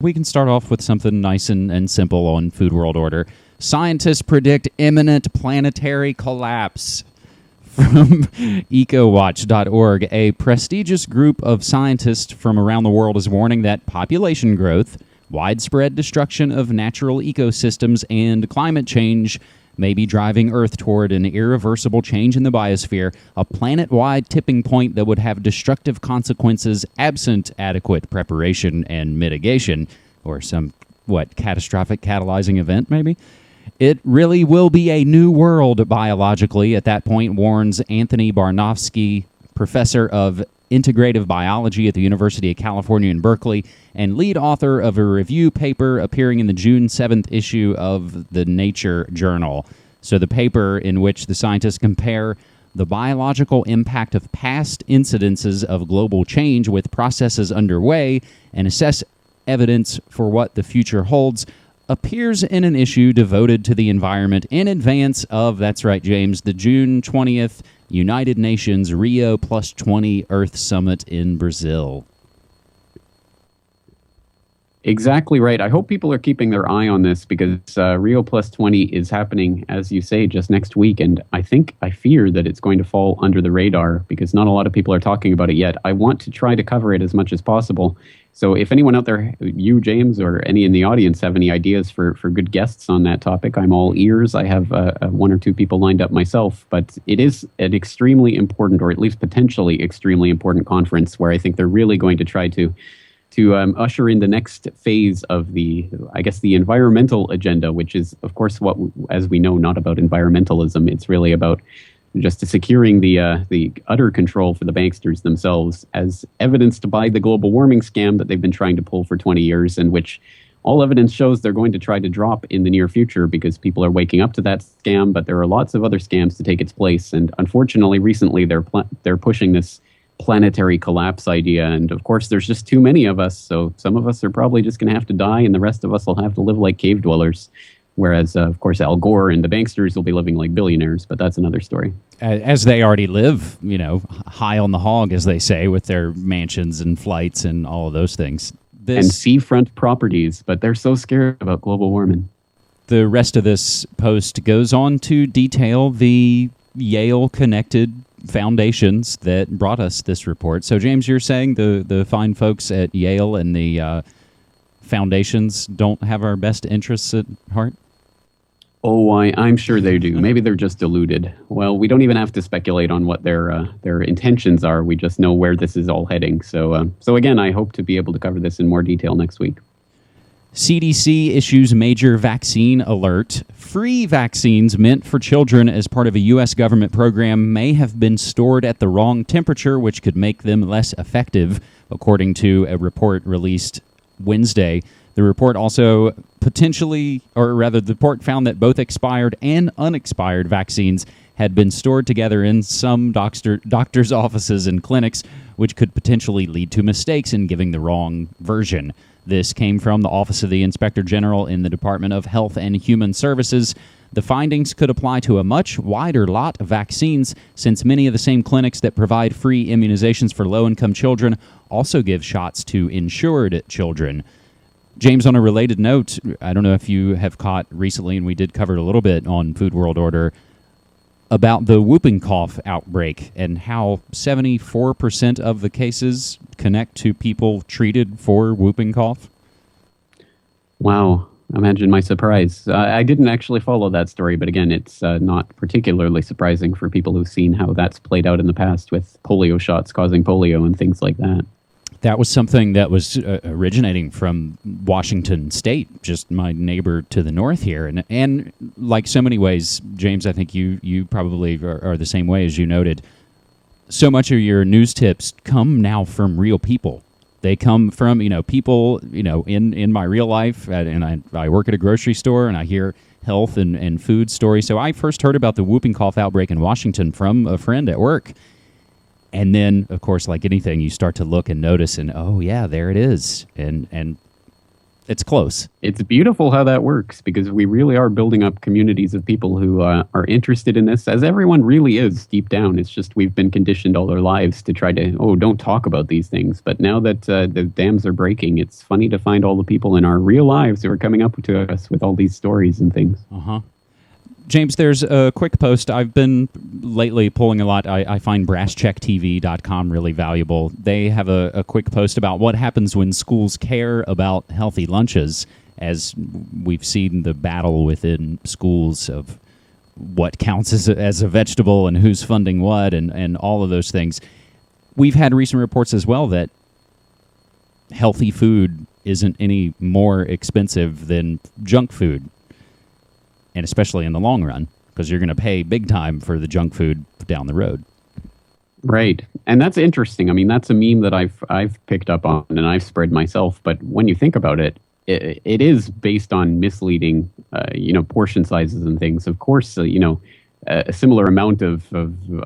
We can start off with something nice and simple on Food World Order. Scientists predict imminent planetary collapse. From ecowatch.org, a prestigious group of scientists from around the world is warning that population growth, widespread destruction of natural ecosystems, and climate change may be driving Earth toward an irreversible change in the biosphere, a planet-wide tipping point that would have destructive consequences absent adequate preparation and mitigation, or some, catastrophic catalyzing event, maybe? It really will be a new world biologically at that point, warns Anthony Barnofsky, professor of integrative biology at the University of California in Berkeley and lead author of a review paper appearing in the June 7th issue of the Nature journal. So the paper in which the scientists compare the biological impact of past incidences of global change with processes underway and assess evidence for what the future holds appears in an issue devoted to the environment in advance of, that's right, James, the June 20th United Nations Rio Plus 20 Earth Summit in Brazil. Exactly right. I hope people are keeping their eye on this because Rio Plus 20 is happening, as you say, just next week. And I fear that it's going to fall under the radar because not a lot of people are talking about it yet. I want to try to cover it as much as possible. So if anyone out there, you, James, or any in the audience have any ideas for good guests on that topic, I'm all ears. I have one or two people lined up myself. But it is an extremely important, or at least potentially extremely important conference where I think they're really going to try to usher in the next phase of the environmental agenda, which is, of course, what, as we know, not about environmentalism. It's really about just securing the utter control for the banksters themselves, as evidenced by the global warming scam that they've been trying to pull for 20 years, and which all evidence shows they're going to try to drop in the near future because people are waking up to that scam, but there are lots of other scams to take its place. And unfortunately, recently, they're pushing this planetary collapse idea, and of course there's just too many of us, so some of us are probably just going to have to die and the rest of us will have to live like cave dwellers, whereas of course Al Gore and the banksters will be living like billionaires, but that's another story. As they already live, high on the hog, as they say, with their mansions and flights and all of those things. And seafront properties, but they're so scared about global warming. The rest of this post goes on to detail the Yale-connected foundations that brought us this report. So, James, you're saying the fine folks at Yale and the foundations don't have our best interests at heart? Oh, I'm sure they do. Maybe they're just deluded. Well, we don't even have to speculate on what their intentions are. We just know where this is all heading. So again, I hope to be able to cover this in more detail next week. CDC issues major vaccine alert. Free vaccines meant for children as part of a U.S. government program may have been stored at the wrong temperature, which could make them less effective, according to a report released Wednesday. The report also the report found that both expired and unexpired vaccines had been stored together in some doctors' offices and clinics, which could potentially lead to mistakes in giving the wrong version. This came from the Office of the Inspector General in the Department of Health and Human Services. The findings could apply to a much wider lot of vaccines, since many of the same clinics that provide free immunizations for low-income children also give shots to insured children. James, on a related note, I don't know if you have caught recently, and we did cover it a little bit on Food World Order, about the whooping cough outbreak and how 74% of the cases connect to people treated for whooping cough. Wow. Imagine my surprise. I didn't actually follow that story, but again, it's not particularly surprising for people who've seen how that's played out in the past with polio shots causing polio and things like that. That was something that was originating from Washington State, just my neighbor to the north here. And like so many ways, James, I think you probably are the same way as you noted. So much of your news tips come now from real people. They come from, people, in my real life. And I work at a grocery store and I hear health and food stories. So I first heard about the whooping cough outbreak in Washington from a friend at work. And then, of course, like anything, you start to look and notice and, oh, yeah, there it is. And It's close. It's beautiful how that works, because we really are building up communities of people who are interested in this, as everyone really is deep down. It's just we've been conditioned all our lives to try to, don't talk about these things. But now that the dams are breaking, it's funny to find all the people in our real lives who are coming up to us with all these stories and things. Uh-huh. James, there's a quick post. I've been lately pulling a lot. I find BrassCheckTV.com really valuable. They have a quick post about what happens when schools care about healthy lunches, as we've seen the battle within schools of what counts as a vegetable and who's funding what and all of those things. We've had recent reports as well that healthy food isn't any more expensive than junk food. And especially in the long run, because you're going to pay big time for the junk food down the road. Right. And that's interesting. I mean, that's a meme that I've picked up on and I've spread myself. But when you think about it, it is based on misleading, portion sizes and things. Of course, a similar amount of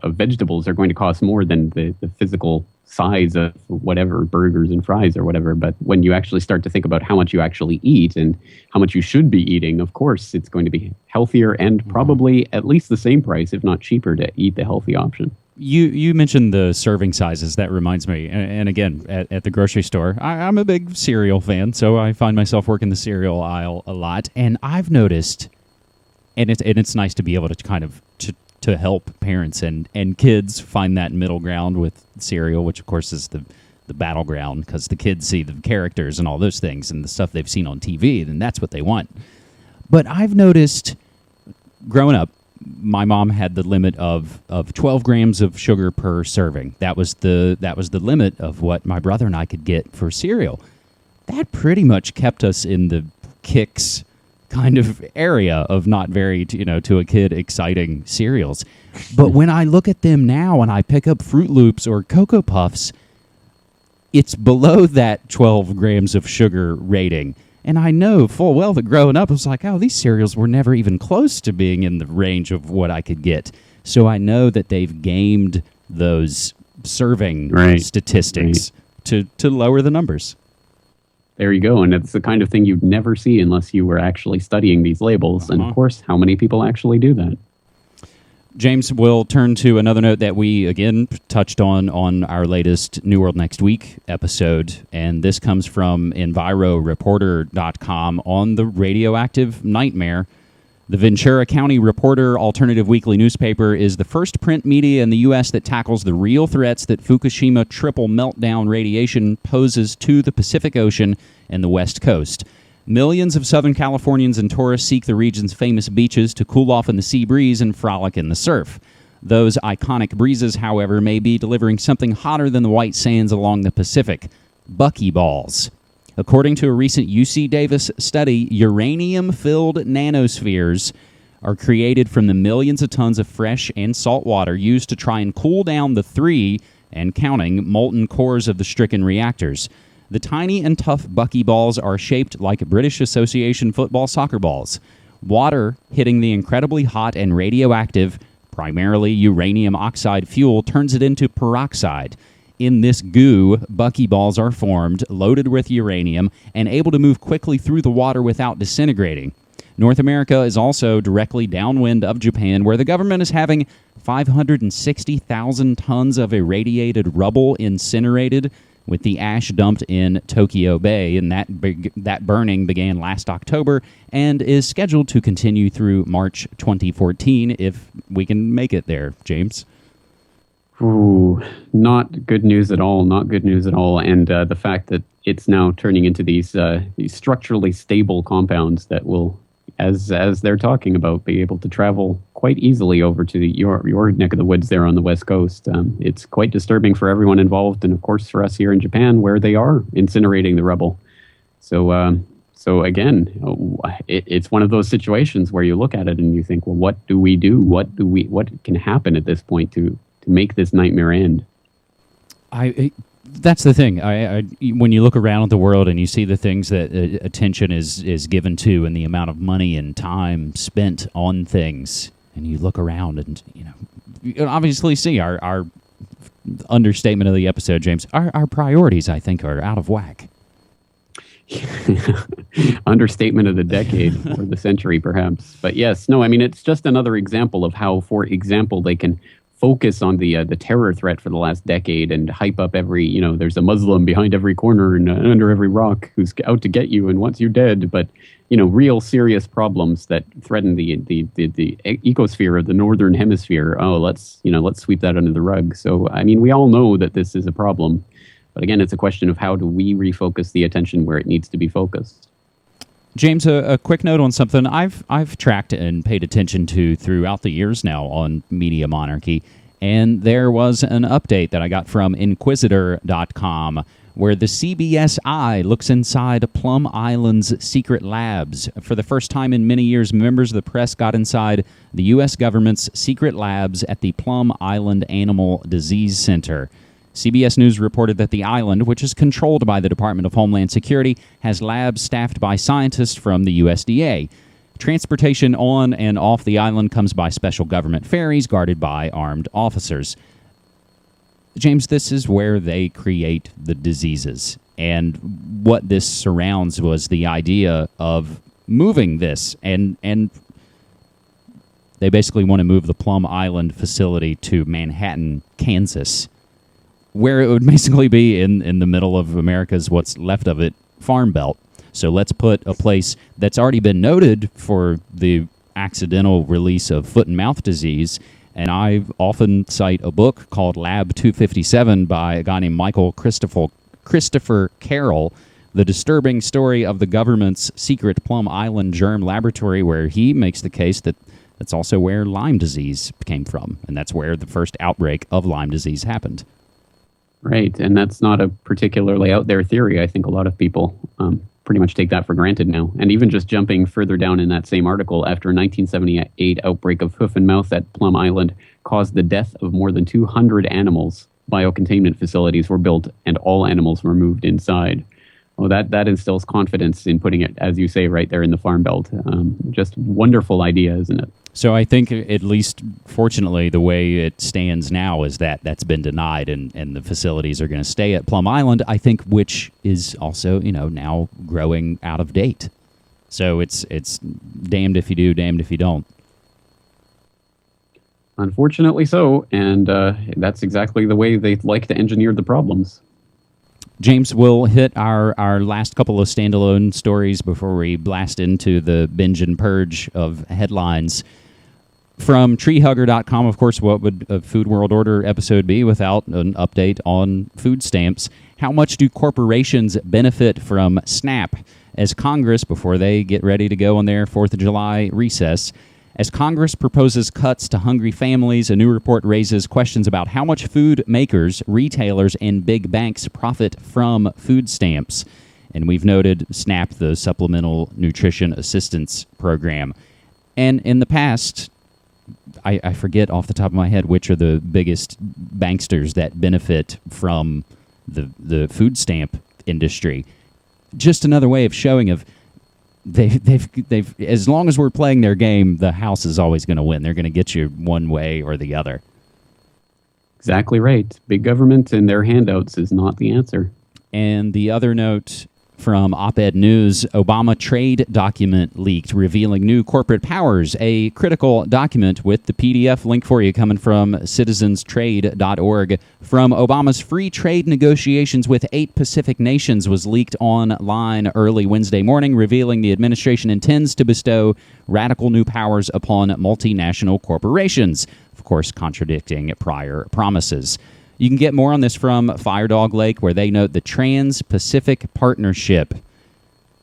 vegetables are going to cost more than the physical size of whatever burgers and fries or whatever. But when you actually start to think about how much you actually eat and how much you should be eating, of course, it's going to be healthier and probably at least the same price, if not cheaper, to eat the healthy option. You mentioned the serving sizes. That reminds me. And again, at the grocery store, I'm a big cereal fan, so I find myself working the cereal aisle a lot. And I've noticed, and it's nice to be able to kind of to help parents and kids find that middle ground with cereal, which of course is the battleground, because the kids see the characters and all those things and the stuff they've seen on TV, and that's what they want. But I've noticed, growing up, my mom had the limit of 12 grams of sugar per serving. That was the limit of what my brother and I could get for cereal. That pretty much kept us in the Kix kind of area of not very, to a kid, exciting cereals. But when I look at them now and I pick up Fruit Loops or Cocoa Puffs, it's below that 12 grams of sugar rating. And I know full well that growing up, I was like, these cereals were never even close to being in the range of what I could get. So I know that they've gamed those serving statistics to lower the numbers. There you go. And it's the kind of thing you'd never see unless you were actually studying these labels. And of course, how many people actually do that? James, we'll turn to another note that we, again, touched on our latest New World Next Week episode. And this comes from EnviroReporter.com on the radioactive nightmare. The Ventura County Reporter alternative weekly newspaper is the first print media in the U.S. that tackles the real threats that Fukushima triple meltdown radiation poses to the Pacific Ocean and the West Coast. Millions of Southern Californians and tourists seek the region's famous beaches to cool off in the sea breeze and frolic in the surf. Those iconic breezes, however, may be delivering something hotter than the white sands along the Pacific: buckyballs. According to a recent UC Davis study, uranium-filled nanospheres are created from the millions of tons of fresh and salt water used to try and cool down the 3 and counting molten cores of the stricken reactors. The tiny and tough buckyballs are shaped like British Association football soccer balls. Water hitting the incredibly hot and radioactive, primarily uranium oxide fuel, turns it into peroxide. In this goo, buckyballs are formed, loaded with uranium, and able to move quickly through the water without disintegrating. North America is also directly downwind of Japan, where the government is having 560,000 tons of irradiated rubble incinerated, with the ash dumped in Tokyo Bay. And that burning began last October and is scheduled to continue through March 2014, if we can make it there, James. Ooh, not good news at all. Not good news at all. And the fact that it's now turning into these structurally stable compounds that will, as they're talking about, be able to travel quite easily over to your neck of the woods there on the West Coast. It's quite disturbing for everyone involved, and of course for us here in Japan, where they are incinerating the rubble. So again, it's one of those situations where you look at it and you think, well, what do we do? What can happen at this point to make this nightmare end? That's the thing. When you look around at the world and you see the things that attention is given to, and the amount of money and time spent on things, and you look around and you obviously see our understatement of the episode, James. Our priorities, I think, are out of whack. Understatement of the decade or the century, perhaps. But yes, no, I mean, it's just another example of how, for example, they can focus on the terror threat for the last decade and hype up every, there's a Muslim behind every corner and under every rock who's out to get you and wants you dead. But, real serious problems that threaten the ecosphere of the northern hemisphere. Oh, let's sweep that under the rug. So, I mean, we all know that this is a problem. But again, it's a question of how do we refocus the attention where it needs to be focused. James, a quick note on something I've tracked and paid attention to throughout the years now on Media Monarchy, and there was an update that I got from Inquisitor.com where the CBS Eye looks inside Plum Island's secret labs. For the first time in many years, members of the press got inside the U.S. government's secret labs at the Plum Island Animal Disease Center. CBS News reported that the island, which is controlled by the Department of Homeland Security, has labs staffed by scientists from the USDA. Transportation on and off the island comes by special government ferries guarded by armed officers. James, this is where they create the diseases. And what this surrounds was the idea of moving this. And they basically want to move the Plum Island facility to Manhattan, Kansas, where it would basically be in the middle of America's what's left of it farm belt. So let's put a place that's already been noted for the accidental release of foot and mouth disease. And I often cite a book called Lab 257 by a guy named Michael Christopher Carroll, the disturbing story of the government's secret Plum Island germ laboratory, where he makes the case that that's also where Lyme disease came from. And that's where the first outbreak of Lyme disease happened. Right, and that's not a particularly out there theory. I think a lot of people pretty much take that for granted now. And even just jumping further down in that same article, after a 1978 outbreak of hoof and mouth at Plum Island caused the death of more than 200 animals, biocontainment facilities were built and all animals were moved inside. Well, that instills confidence in putting it, as you say, right there in the farm belt. Just wonderful idea, isn't it? So I think, at least fortunately, the way it stands now is that that's been denied and the facilities are going to stay at Plum Island, I think, which is also, now growing out of date. So it's damned if you do, damned if you don't. Unfortunately so, and that's exactly the way they like to engineer the problems. James, we'll hit our last couple of standalone stories before we blast into the binge and purge of headlines. From treehugger.com, of course, what would a Food World Order episode be without an update on food stamps? How much do corporations benefit from SNAP? As Congress, before they get ready to go on their 4th of July recess, as Congress proposes cuts to hungry families, a new report raises questions about how much food makers, retailers, and big banks profit from food stamps. And we've noted SNAP, the Supplemental Nutrition Assistance Program. And in the past, I forget off the top of my head which are the biggest banksters that benefit from the food stamp industry. Just another way of showing of they've as long as we're playing their game, the house is always going to win. They're going to get you one way or the other. Exactly right. Big government and their handouts is not the answer. And the other note from Op-Ed News, Obama trade document leaked, revealing new corporate powers. A critical document with the PDF link for you coming from citizenstrade.org from Obama's free trade negotiations with 8 Pacific nations was leaked online early Wednesday morning, revealing the administration intends to bestow radical new powers upon multinational corporations, of course contradicting prior promises. You can get more on this from Firedog Lake, where they note the Trans-Pacific Partnership.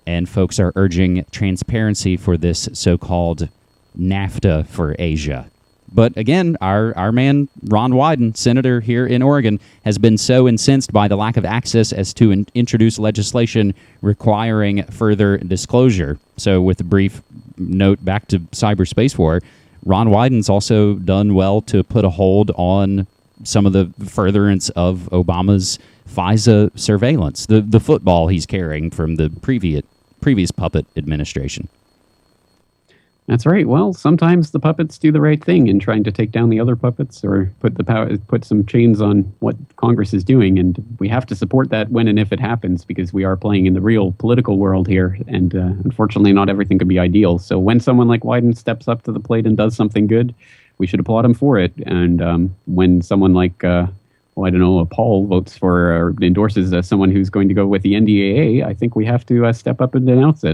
And folks are urging transparency for this so-called NAFTA for Asia. But again, our man, Ron Wyden, senator here in Oregon, has been so incensed by the lack of access as to introduce legislation requiring further disclosure. So with a brief note back to cyberspace war, Ron Wyden's also done well to put a hold on some of the furtherance of Obama's FISA surveillance, the football he's carrying from the previous puppet administration. That's right. Well, sometimes the puppets do the right thing in trying to take down the other puppets or put some chains on what Congress is doing, and we have to support that when and if it happens because we are playing in the real political world here, and unfortunately, not everything could be ideal. So when someone like Wyden steps up to the plate and does something good, we should applaud him for it. And when someone like Paul votes for or endorses someone who's going to go with the NDAA, I think we have to step up and denounce it.